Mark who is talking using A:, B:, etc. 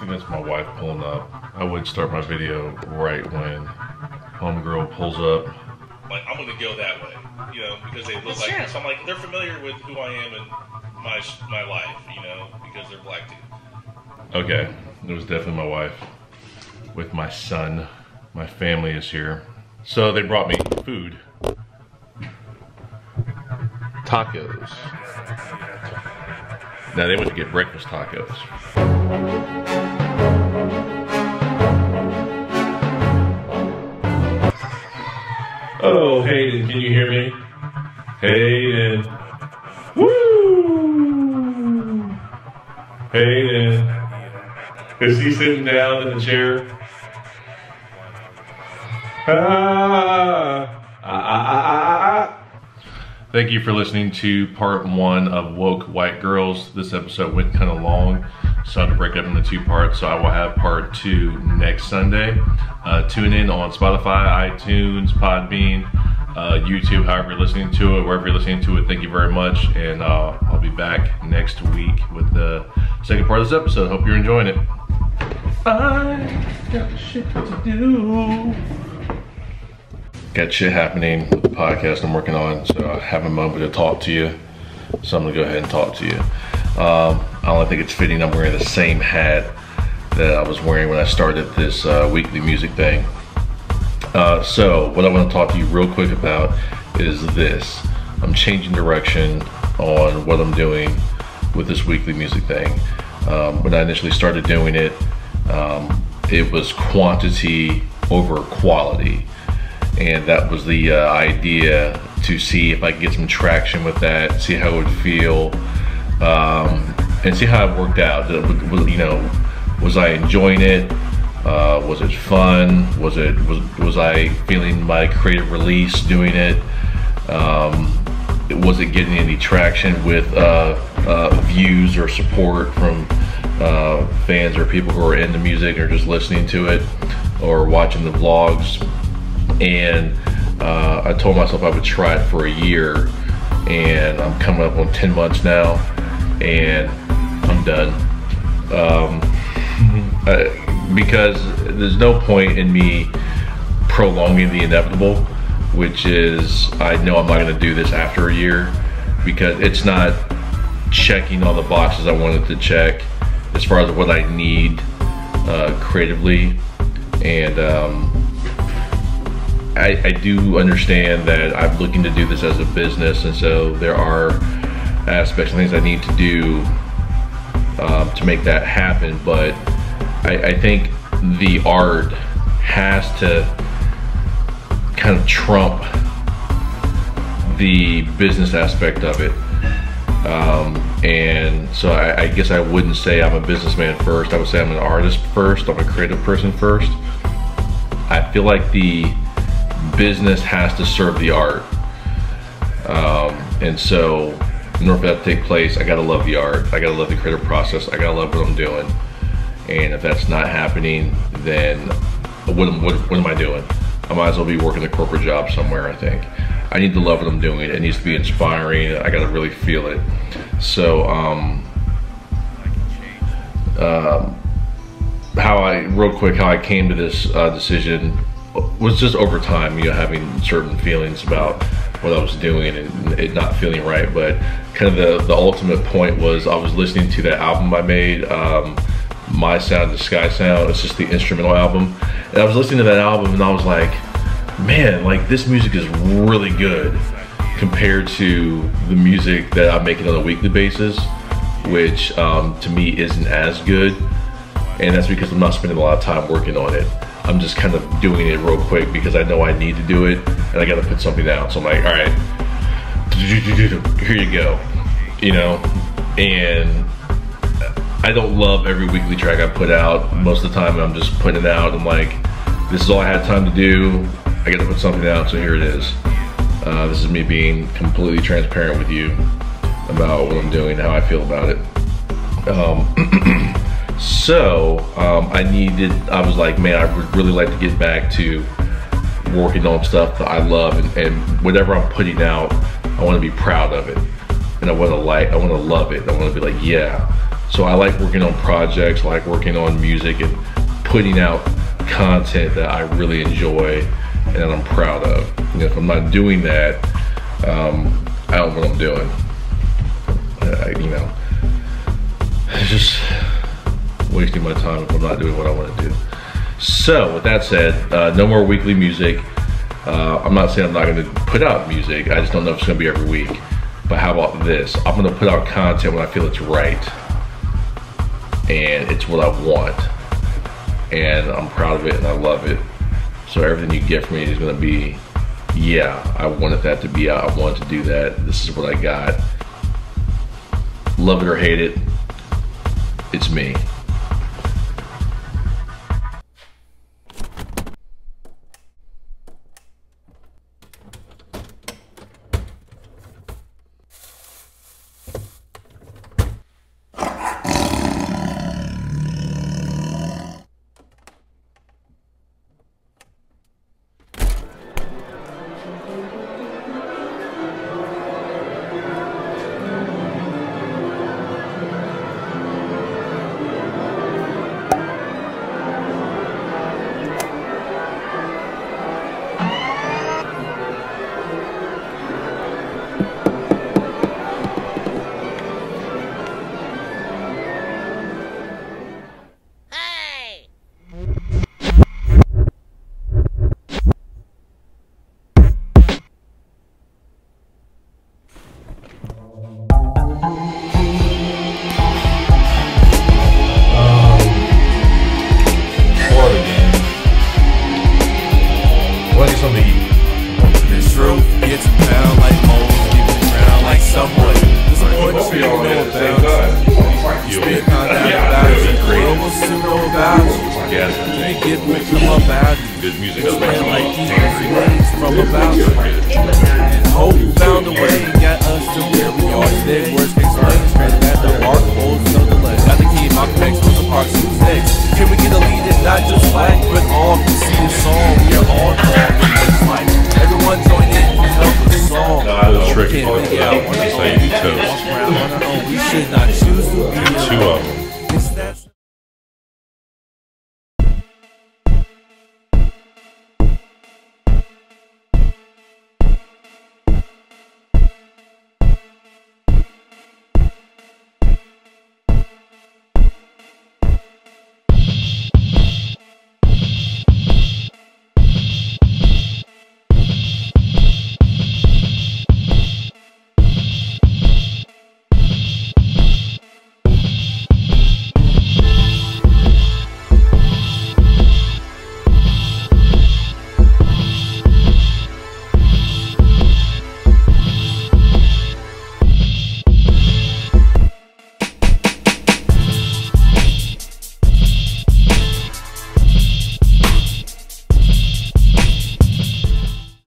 A: That's my wife pulling up. I would start my video right when homegirl pulls up.
B: Like, I'm gonna go that way, you know, because they look like. So I'm like, they're familiar with who I am and my life, you know, because they're black too.
A: Okay, it was definitely my wife with my son. My family is here, so they brought me food. Tacos. Now they went to get breakfast tacos. Oh, Hayden, can you hear me? Hayden. Woo! Hayden. Is he sitting down in the chair? Thank you for listening to part 1 of Woke White Girls. This episode went kind of long, so I had to break it up into 2 parts. So I will have part 2 next Sunday. Tune in on Spotify, iTunes, Podbean, YouTube, however you're listening to it, wherever you're listening to it. Thank you very much, and I'll be back next week with the second part of this episode. Hope you're enjoying it. I got shit to do. Got shit happening with the podcast I'm working on, so I have a moment to talk to you. So I'm gonna go ahead and talk to you. I don't think it's fitting I'm wearing the same hat that I was wearing when I started this weekly music thing. So what I want to talk to you real quick about is this. I'm changing direction on what I'm doing with this weekly music thing. When I initially started doing it, it was quantity over quality. And that was the idea, to see if I could get some traction with that, see how it would feel, and see how it worked out. You know, was I enjoying it? Was it fun? Was I feeling my creative release doing it? Was it getting any traction with views or support from fans or people who are into music or just listening to it or watching the vlogs? And I told myself I would try it for a year, and I'm coming up on 10 months now, and I'm done. Because there's no point in me prolonging the inevitable, which is, I know I'm not going to do this after a year, because it's not checking all the boxes I wanted to check as far as what I need creatively. And I do understand that I'm looking to do this as a business, and so there are aspects and things I need to do to make that happen. But I think the art has to kind of trump the business aspect of it. And so I guess I wouldn't say I'm a businessman first. I would say I'm an artist first. I'm a creative person first. I feel like the business has to serve the art. And so in order for that to take place, I gotta love the art. I gotta love the creative process. I gotta love what I'm doing. And if that's not happening, then what am I doing? I might as well be working a corporate job somewhere, I think. I need to love what I'm doing. It needs to be inspiring. I gotta really feel it. So, real quick, how I came to this decision was just over time, you know, having certain feelings about what I was doing and it not feeling right. But kind of the ultimate point was, I was listening to that album I made, My Sound, The Sky Sound. It's just the instrumental album. And I was listening to that album and I was like, man, like, this music is really good compared to the music that I'm making on a weekly basis, which to me isn't as good. And that's because I'm not spending a lot of time working on it. I'm just kind of doing it real quick because I know I need to do it and I gotta put something out. So I'm like, all right, here you go, you know? And I don't love every weekly track I put out. Most of the time I'm just putting it out. I'm like, this is all I had time to do. I gotta put something out, so here it is. This is me being completely transparent with you about what I'm doing, how I feel about it. I was like, man, I would really like to get back to working on stuff that I love, and whatever I'm putting out, I want to be proud of it, and I want to love it. I want to be like, yeah, So I like working on projects, like working on music and putting out content that I really enjoy and that I'm proud of. You know, if I'm not doing that, I don't know what I'm doing. You know, it's just wasting my time if I'm not doing what I want to do. So with that said, no more weekly music. I'm not saying I'm not going to put out music. I just don't know if it's going to be every week. But how about this? I'm going to put out content when I feel it's right. And it's what I want. And I'm proud of it and I love it. So everything you get from me is going to be, yeah, I wanted that to be out. I wanted to do that. This is what I got. Love it or hate it, it's me. Good music.
C: From about and hope found a way and got us to where we are today. Worst case scenario, at the mark, holds no delay. Got the key, my connects with the parks and mistakes. Can we get a lead and not just flag, but all can see the song? We are all like everyone join in and help with the song.
A: No, I was tricky. That's how you do toast.
C: We should not choose to be
A: two of them.